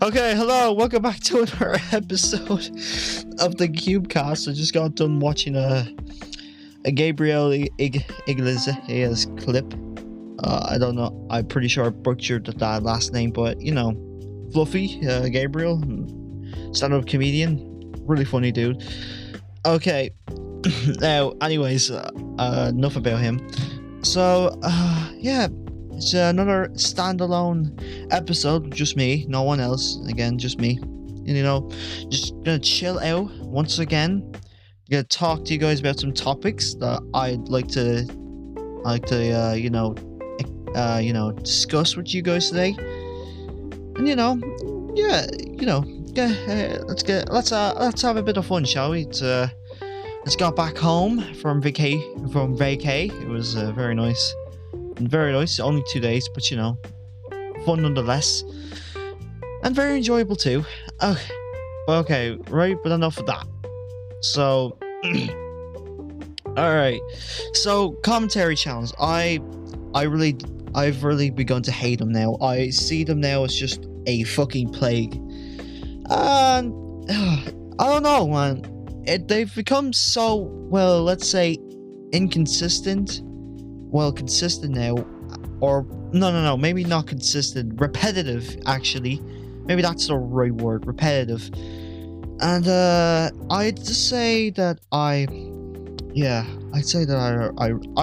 Okay, hello, welcome back to another episode of the Cubecast. I just got done watching a Gabriel Iglesias clip. I don't know, I'm pretty sure I butchered that last name, but you know, Fluffy, Gabriel, stand-up comedian, really funny dude. Okay, now, anyways, enough about him. So, yeah. It's another standalone episode, just me, no one else. Again, just me. And, you know, just gonna chill out once again. Gonna talk to you guys about some topics that I'd like to, discuss with you guys today. And let's have a bit of fun, shall we? Let's got back home from vacay. It was very nice. Very nice, only 2 days, but you know, fun nonetheless, and very enjoyable too. Okay, right, but enough of that. So, all right. So commentary channels, I've really begun to hate them now. I see them now as just a fucking plague, and I don't know, man. They've become so, well, let's say, inconsistent. Well, consistent now, or no, maybe not consistent, repetitive, actually. Maybe that's the right word, repetitive. And I'd just say that I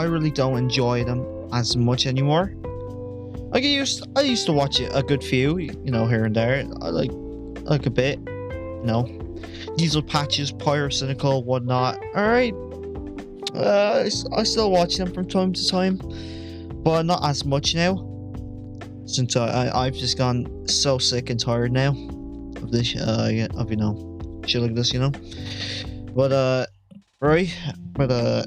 really don't enjoy them as much anymore. Like I used to watch it a good few, you know, here and there. I like a bit, you know. Diesel Patches, Pyrocynical, whatnot. Alright. I still watch them from time to time, but not as much now, since I've just gone so sick and tired now of this, shit like this, you know. But right, but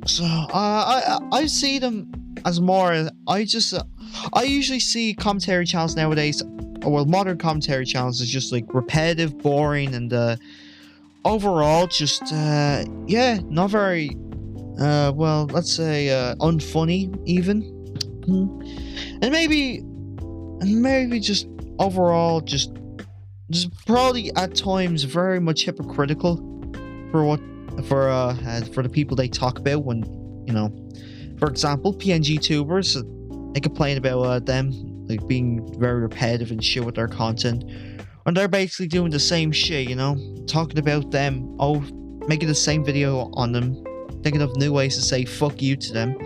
so I see them as more. I usually see commentary channels nowadays, or well, modern commentary channels is just like repetitive, boring, and overall, just, not very, well, let's say, unfunny, even. And maybe just overall, just probably at times very much hypocritical for the people they talk about when, you know, for example, PNGtubers, they complain about, them, like, being very repetitive and shit with their content. And they're basically doing the same shit, you know, talking about them, making the same video on them, thinking of new ways to say fuck you to them.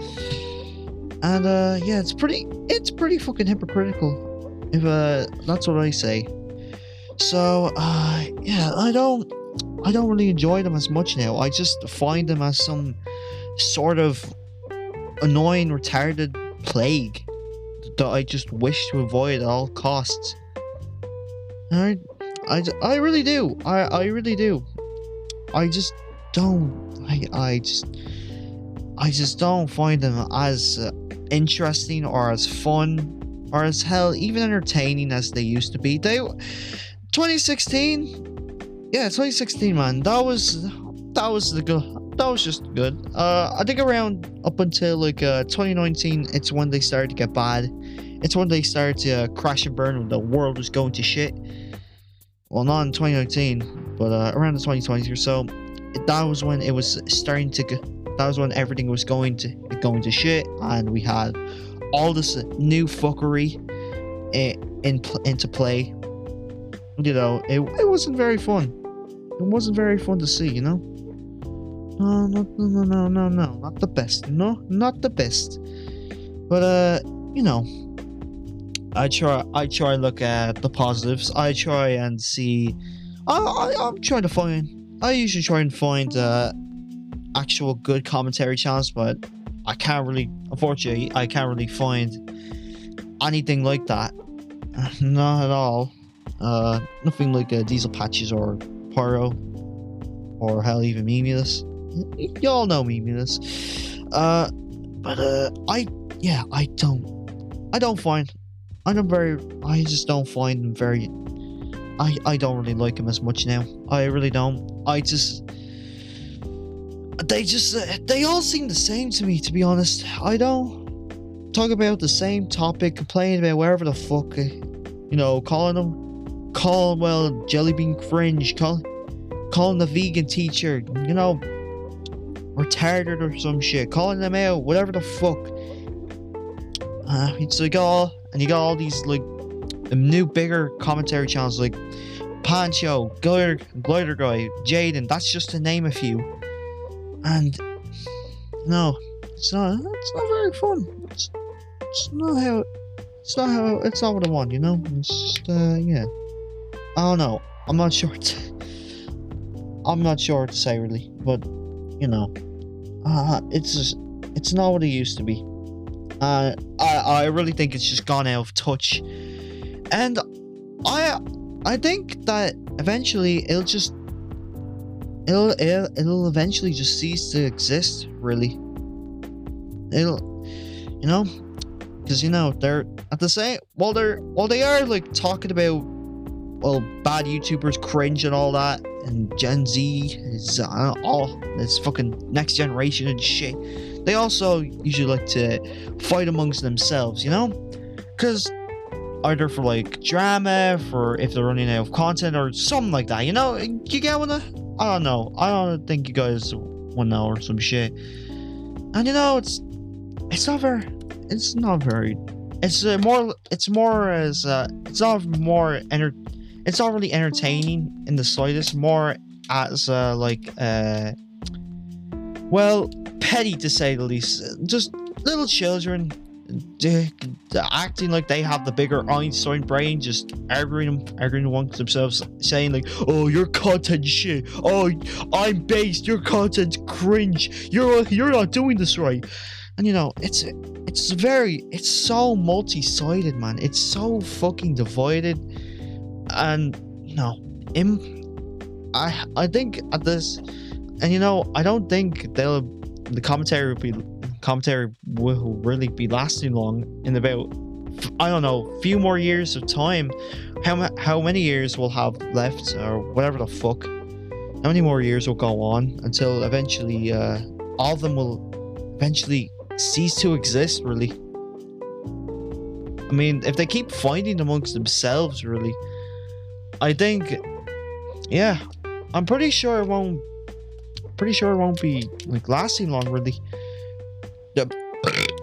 And yeah, it's pretty fucking hypocritical, if that's what I say. So yeah, I don't really enjoy them as much now. I just find them as some sort of annoying, retarded plague that I just wish to avoid at all costs. I really do. I really do. I just don't. I just don't find them as interesting or as fun or as hell even entertaining as they used to be. 2016. Yeah, 2016, man. That was just good. I think around up until like 2019, it's when they started to get bad. It's when they started to crash and burn when the world was going to shit. Well, not in 2019, but around the 2020s or so. That was when it was starting to. That was when everything was going to shit, and we had all this new fuckery into play. You know, it wasn't very fun. It wasn't very fun to see. You know. No, not the best. No, not the best. But you know. I try and look at the positives. I try and see. I'm trying to find. I usually try and find actual good commentary channels, but I can't really. Unfortunately, I can't really find anything like that. Not at all. Nothing like Diesel Patches or Pyro, or hell, even Memeless. Y'all know Memeless. I just don't find them very. I don't really like them as much now. I really don't. They all seem the same to me, to be honest. I don't talk about the same topic, complain about wherever the fuck, you know, calling them calling, well, Jellybean cringe, calling the vegan teacher, you know, retarded or some shit, calling them out, whatever the fuck. So you got all these like new bigger commentary channels like Pancho, Glider Guy, Jaden. That's just to name a few. And no, it's not very fun. It's not what I want, you know? It's just yeah. I don't know. I'm not sure what to say really, but you know, it's not what it used to be. I really think it's just gone out of touch, and I think that eventually it'll eventually just cease to exist. Really, you know, because you know they're at the same while they are like talking about bad YouTubers cringe and all that, and Gen Z is all this fucking next generation and shit. They also usually like to fight amongst themselves, you know, because either for like drama, for if they're running out of content or something like that, you know. You get what I don't know. I don't think you guys want to know or some shit. And you know, it's not really entertaining in the slightest. More as petty to say the least. Just little children acting like they have the bigger Einstein brain, just arguing amongst themselves, saying like, "Oh, your content shit. Oh, I'm based. Your content's cringe. You're not doing this right." And you know, it's so multi-sided, man. It's so fucking divided, and you know, I think at this, and you know, I don't think the commentary will really be lasting long. In about, I don't know, few more years of time. How many years we'll have left, or whatever the fuck. How many more years will go on until eventually all of them will eventually cease to exist, really. I mean, if they keep fighting amongst themselves, really, I think, yeah, I'm pretty sure it won't be like lasting long, really.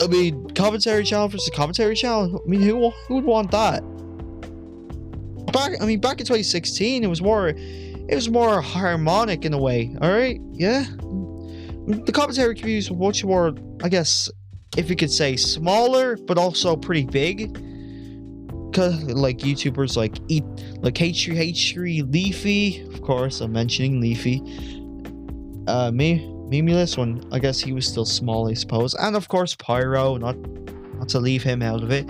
I mean, commentary channel versus commentary channel. I mean, who would want that? Back in 2016, it was more harmonic in a way. All right, yeah. The commentary community was much more, I guess, if you could say, smaller, but also pretty big. Cause like YouTubers like H3 Leafy, of course, I'm mentioning Leafy. Memeless one, I guess he was still small, I suppose, and of course Pyro, not to leave him out of it.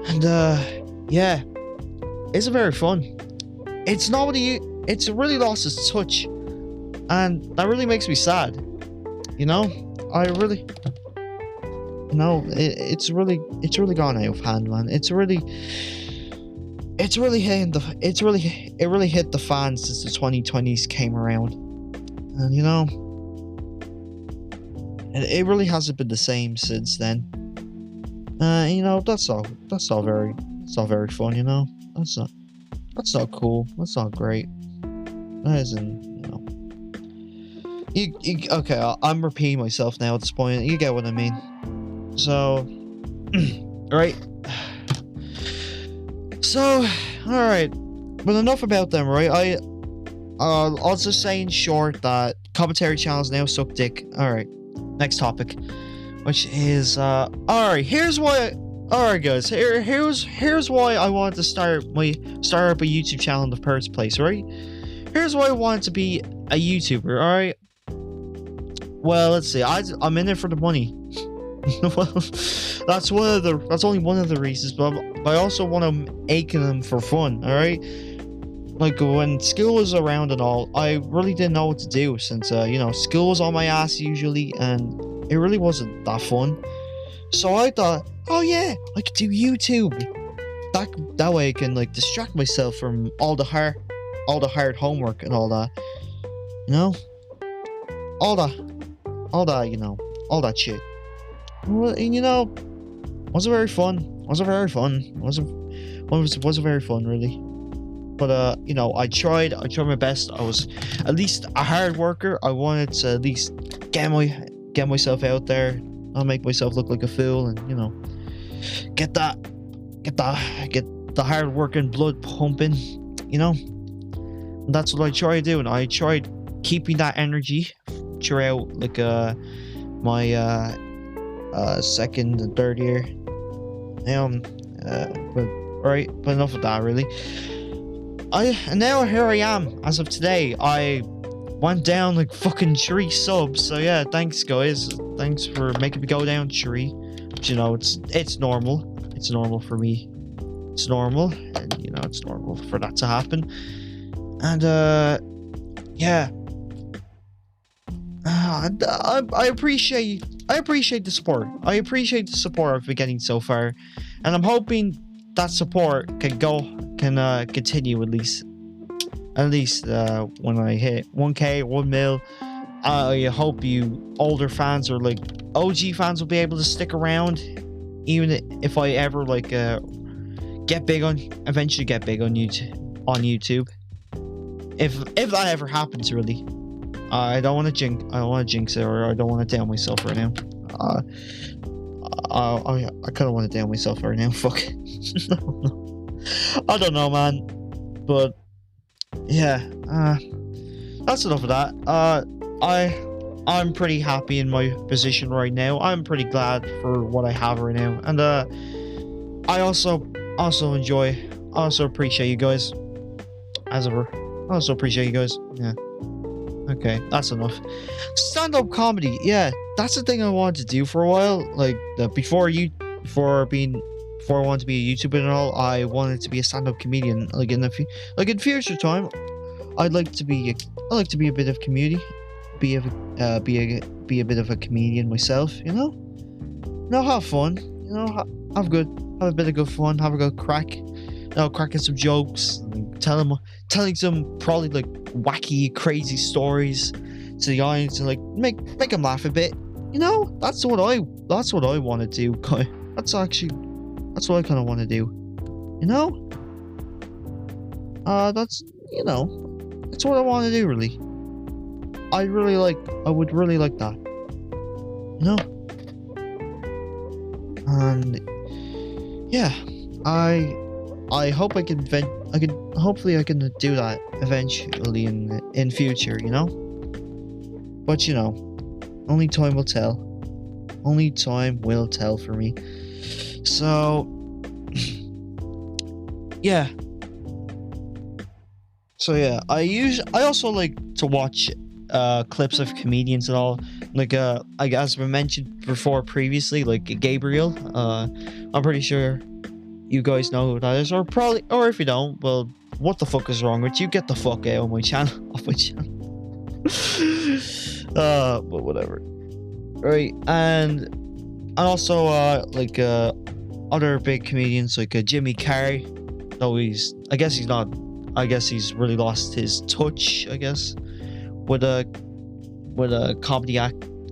And yeah, it's very fun. It's really lost its touch, and that really makes me sad. You know, it's really gone out of hand, man. It really hit the fans since the 2020s came around, and you know, it really hasn't been the same since then. You know, that's all very fun. You know, that's not cool. That's not great. That isn't. Okay, I'm repeating myself now at this point. You get what I mean. So, right. So, all right. But enough about them, right? I'll just say in short that commentary channels now suck dick. All right. Next topic, which is all right. Here's why. All right, guys. Here's why I wanted to start up a YouTube channel in the first place. Right. Here's why I wanted to be a YouTuber. All right. Well, let's see. I'm in it for the money. Well, that's only one of the reasons, but I also want to make them for fun. All right. Like when school was around and all, I really didn't know what to do since you know, school was on my ass usually, and it really wasn't that fun. So I thought, oh yeah, I could do YouTube. That way I can like distract myself from all the hard homework and all that. You know, all that, you know, all that shit. Well, and you know, wasn't very fun. Wasn't very fun, really. But you know, I tried my best. I was at least a hard worker. I wanted to at least get myself out there. I'll make myself look like a fool, and you know, get the hard working blood pumping, you know. And that's what I try to do, and I tried keeping that energy throughout like my second and third year. But right, but enough of that really. And now here I am. As of today, I went down like fucking 3 subs. So yeah, thanks guys. Thanks for making me go down 3. But you know, it's normal. It's normal for me. It's normal, and you know, it's normal for that to happen. And yeah. I appreciate the support. I appreciate the support I've been getting so far, and I'm hoping that support can continue at least when I hit 1K, 1 mil. I hope you older fans or like OG fans will be able to stick around, even if I ever like eventually get big on YouTube. If that ever happens, really. I don't want to jinx it, or I don't want to down myself right now. I kind of want to down myself right now. Fuck. I don't know, man. But yeah, that's enough of that. I'm pretty happy in my position right now. I'm pretty glad for what I have right now, and I also appreciate you guys. As ever, I also appreciate you guys. Yeah. Okay, that's enough. Stand-up comedy, yeah, that's the thing I wanted to do for a while. Like before I wanted to be a YouTuber and all, I wanted to be a stand-up comedian. Like in future time, I'd like to be a bit of community, be a bit of a comedian myself. You know, have fun. You know, have a bit of good fun, have a good crack. You know, cracking some jokes, telling some probably like wacky, crazy stories to the audience, and like make them laugh a bit. You know, that's what I want to do. That's what I kind of want to do. You know, that's what I want to do. Really, I would really like that. You know, and yeah, I hope hopefully I can do that eventually in future, you know? But you know, only time will tell. Only time will tell for me. So yeah. I also like to watch clips of comedians and all. Like I guess we mentioned before previously, like Gabriel. I'm pretty sure you guys know who that is, or if you don't, well, what the fuck is wrong with you? Get the fuck out of my channel, but whatever. Right, and also like other big comedians like Jimmy Carr. Though I guess he's really lost his touch, I guess, with a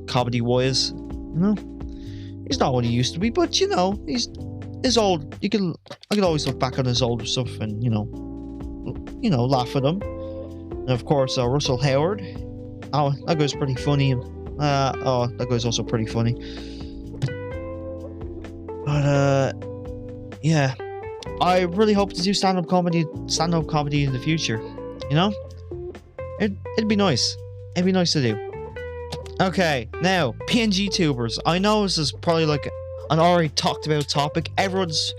comedy wise. You know, he's not what he used to be, but you know, he's old. I can always look back on his older stuff and you know laugh at him. And of course, Russell Howard. Oh, that guy's pretty funny. That guy's also pretty funny. But yeah, I really hope to do stand-up comedy in the future. You know, it'd be nice. It'd be nice to do. Okay, now PNGtubers. I know this is probably like an already talked about topic. Everyone's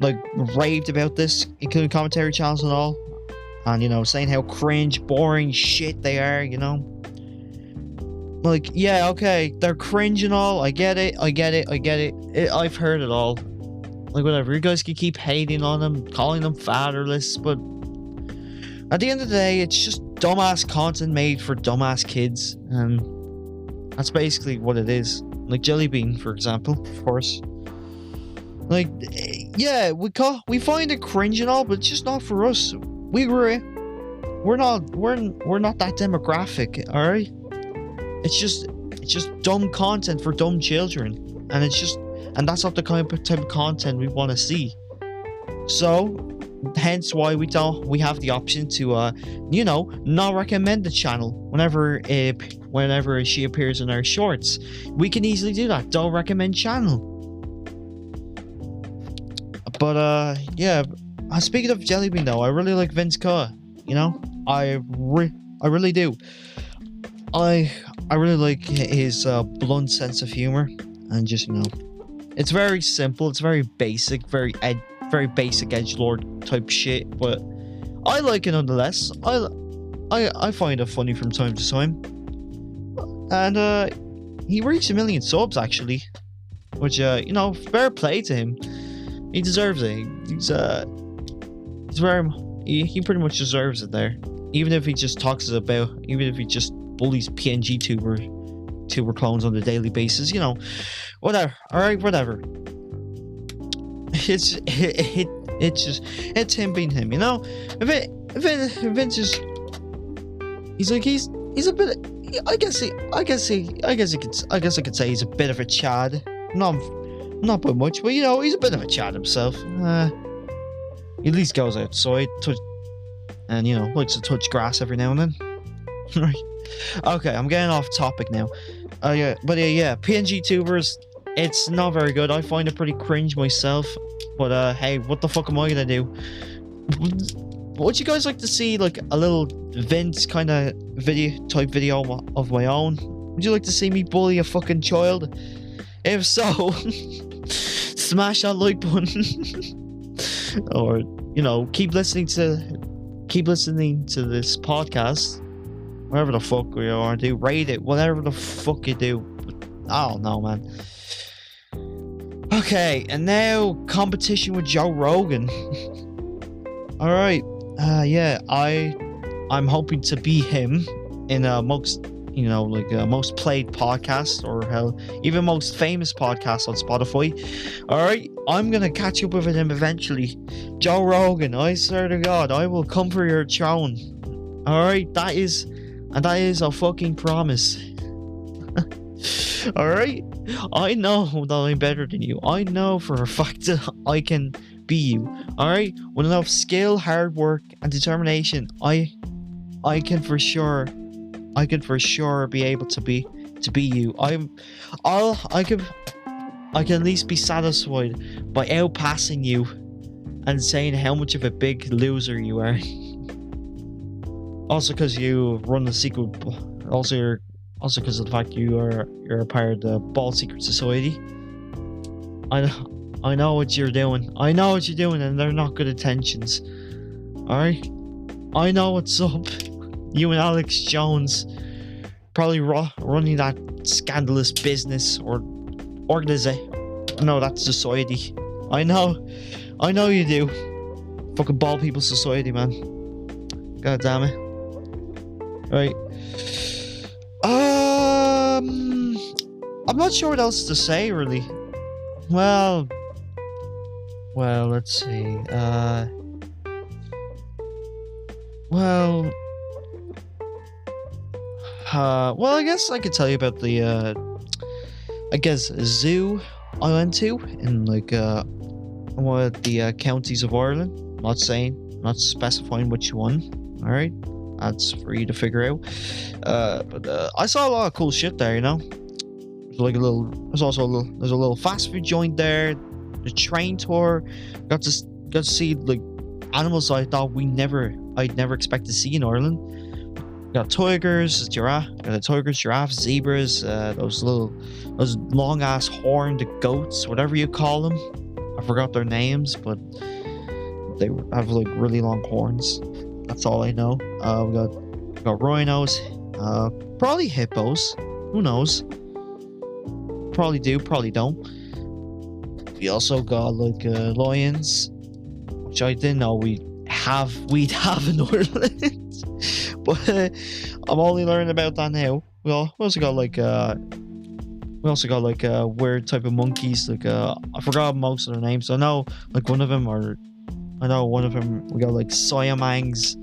like raved about this, including commentary channels and all, and you know, saying how cringe, boring shit they are. You know, like yeah, okay, they're cringe and all. I get it. I've heard it all. Like whatever, you guys can keep hating on them, calling them fatherless, but at the end of the day, it's just dumbass content made for dumbass kids, and that's basically what it is. Like Jelly Bean, for example, of course. Like, yeah, we find it cringe and all, but it's just not for us. We're not that demographic, all right? It's just dumb content for dumb children, and that's not the type of content we want to see. So hence why we have the option to not recommend the channel whenever she appears in our shorts. We can easily do that. Don't recommend channel. But yeah, speaking of Jellybean though, I really like Vince Carr. I really do. I really like his blunt sense of humor, and just it's very simple, it's very basic, very basic edgelord type shit, but I like it nonetheless. I find it funny from time to time, and he reached 1 million subs actually, which fair play to him. He deserves it. He pretty much deserves it there. Even if he just bullies tuber clones on a daily basis, whatever. All right, whatever. It's him being him, Vince is, he's a bit. I guess I could say he's a bit of a Chad. Not by much, but he's a bit of a Chad himself. He at least goes outside, and likes to touch grass every now and then. Right. Okay, I'm getting off topic now. Yeah, PNGtubers, it's not very good. I find it pretty cringe myself. But hey, what the fuck am I gonna do? Would you guys like to see like a little Vince kind of video of my own? Would you like to see me bully a fucking child? If so, smash that like button, or keep listening to this podcast. Whatever the fuck you want to do, rate it, whatever the fuck you do. I don't know, man. Okay, and now competition with Joe Rogan. All right, yeah, I'm hoping to be him in most most played podcast, or hell, even most famous podcast on Spotify. All right, I'm gonna catch up with him eventually. Joe Rogan, I swear to God, I will come for your throne. All right, that is a fucking promise. All right, I know that I'm better than you. I know for a fact that I can be you. All right, with enough skill, hard work, and determination, I can for sure be able to be you. I can at least be satisfied by outpassing you and saying how much of a big loser you are. Also, because you run the secret. Also because of the fact you're a part of the Bald Secret Society. I know what you're doing. And they're not good intentions. All right, I know what's up. You and Alex Jones probably running that scandalous business or organization. No, that's society. I know you do. Fucking bald people society, man. God damn it. Right. I'm not sure what else to say, really. Well, let's see. Well, I guess I could tell you about the, zoo I went to in, one of the counties of Ireland. Not specifying which one. Alright? That's for you to figure out. But I saw a lot of cool shit there, There's a little fast food joint there, the train tour, got to see, animals I thought I'd never expect to see in Ireland. Got tigers, giraffes, zebras, those long ass horned goats, whatever you call them. I forgot their names, but they have really long horns. That's all I know. We got rhinos, probably hippos. Who knows? Probably do, probably don't. We also got lions, which I didn't know we'd have in Ireland. But I'm only learning about that now. We also got weird type of monkeys. I forgot most of their names. I know one of them we got siamangs.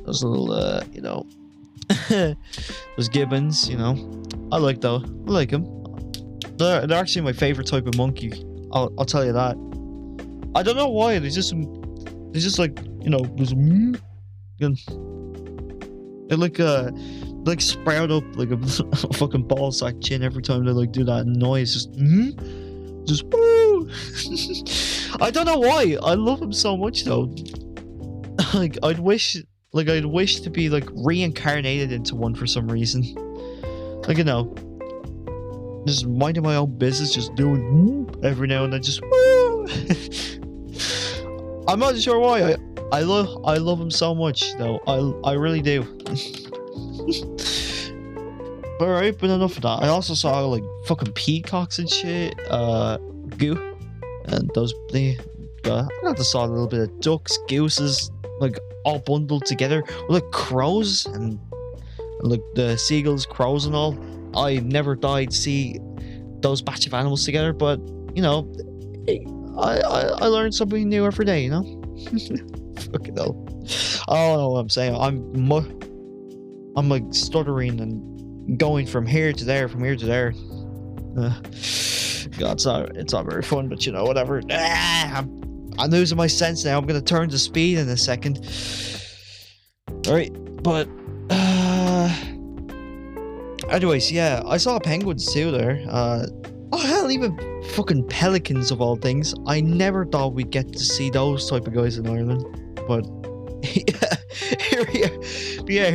Those little those gibbons. I like them. They're actually my favorite type of monkey. I'll tell you that. I don't know why. There's just They just like, you know, just and they like sprout up like a fucking ball sack chin every time they like do that noise. Just woo. I don't know why. I love them so much though. Like I'd wish to be like reincarnated into one for some reason. Like, you know, just minding my own business, just doing every now and then, just woo. I'm not sure why. I love him so much though. I really do. Alright, but enough of that. I also saw like fucking peacocks and shit. Goo. And those I got to saw a little bit of ducks, gooses, like all bundled together. With, like crows and like the seagulls, crows and all. I never died to see those batch of animals together, but you know, I learned something new every day, you know? Fucking hell. I don't know what I'm saying. I'm like stuttering and going from here to there, from here to there. God, it's not very fun, but you know, whatever. I'm losing my sense now. I'm gonna turn to speed in a second. Alright, but anyways, yeah, I saw penguins too there. Oh hell, even fucking pelicans of all things. I never thought we'd get to see those type of guys in Ireland, but here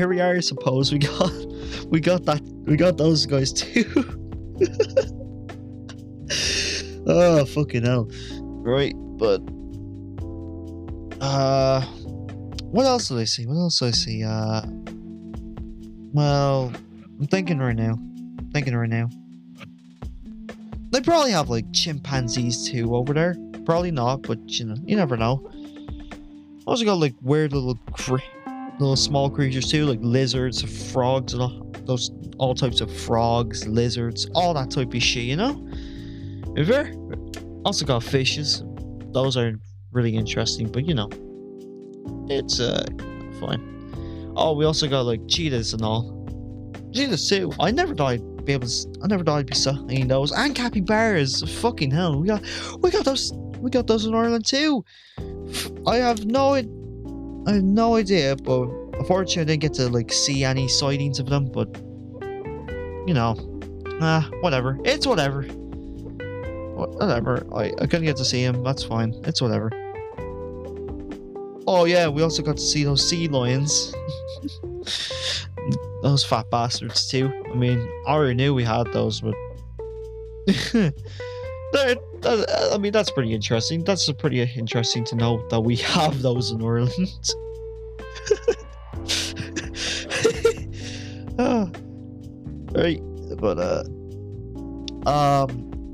we are. I suppose we got those guys too. Oh fucking hell! Right, but what else did I see? Well, I'm thinking right now. They probably have like chimpanzees too over there. Probably not, but you know, you never know. Also got like weird little small creatures too, like lizards, frogs, and all types of frogs, lizards, all that type of shit, you know? River. Also got fishes. Those are really interesting, but you know, it's fine. Oh, we also got like cheetahs and all. Cheetahs too. I never thought I'd be seeing those. And capybaras. Fucking hell. We got those in Ireland too. I have no idea, but unfortunately I didn't get to like see any sightings of them, but you know, whatever. It's whatever. Whatever. I couldn't get to see him. That's fine. It's whatever. Oh yeah, we also got to see those sea lions. Those fat bastards too. I mean, I already knew we had those, but I mean, that's pretty interesting. That's pretty interesting to know that we have those in Ireland. Right, but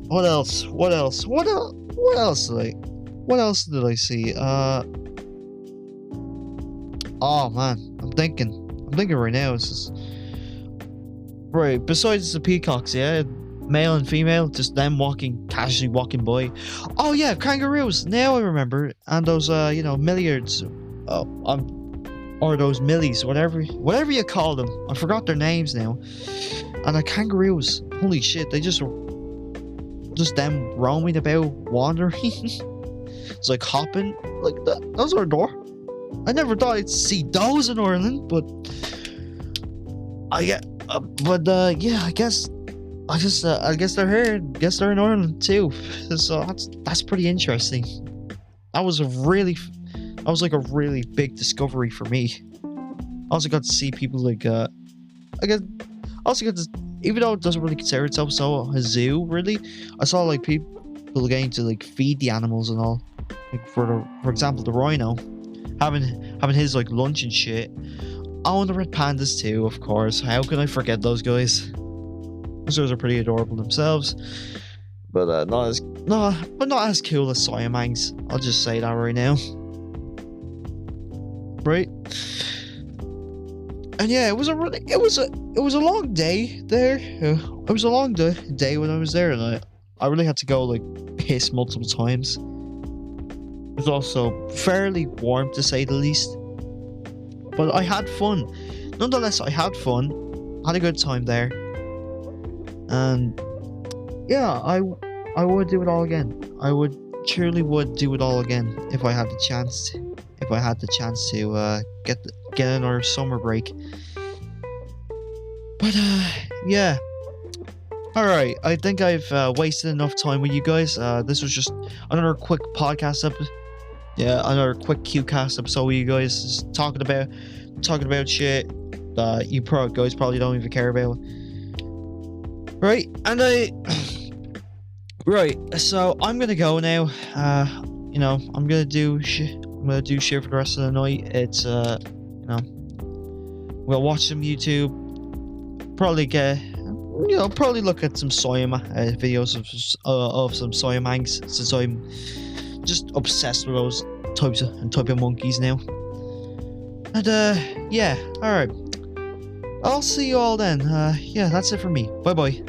what else did I see? Oh man, I'm thinking right now. It's just right. Besides the peacocks, yeah, male and female, just them casually walking by. Oh yeah, kangaroos. Now I remember, and those you know, milliards, or those millies, whatever you call them. I forgot their names now. And the kangaroos, holy shit, they just them roaming about, wandering. It's like hopping, like that. Those are adorable. I never thought I'd see those in Ireland, but yeah, I guess they're here. I guess they're in Ireland too. So that's pretty interesting. That was like a really big discovery for me. I also got to see people like even though it doesn't really consider itself a zoo, really, I saw like people getting to like feed the animals and all. Like for example, the rhino having his like lunch and shit. Oh, and the red pandas too, of course. How can I forget those guys? Those are pretty adorable themselves, but not as cool as Siamangs. I'll just say that right now. Right? And yeah, it was a long day there. It was a long day when I was there, and I really had to go like piss multiple times. It was also fairly warm to say the least, but I had fun. Nonetheless, I had fun. Had a good time there, and yeah, I would do it all again. I truly would do it all again if I had the chance to. if I had the chance to get another summer break. But yeah. All right, I think I've wasted enough time with you guys. This was just another quick podcast episode. Yeah, another quick QCast episode with you guys, just talking about shit that you guys probably don't even care about. Right, and right, so I'm gonna go now. I'm gonna do shit for the rest of the night. It's we'll watch some YouTube. Probably probably look at some Soyama videos of some Soyamangs, since I'm just obsessed with those type of monkeys now. And yeah, alright. I'll see you all then. Yeah, that's it for me. Bye bye.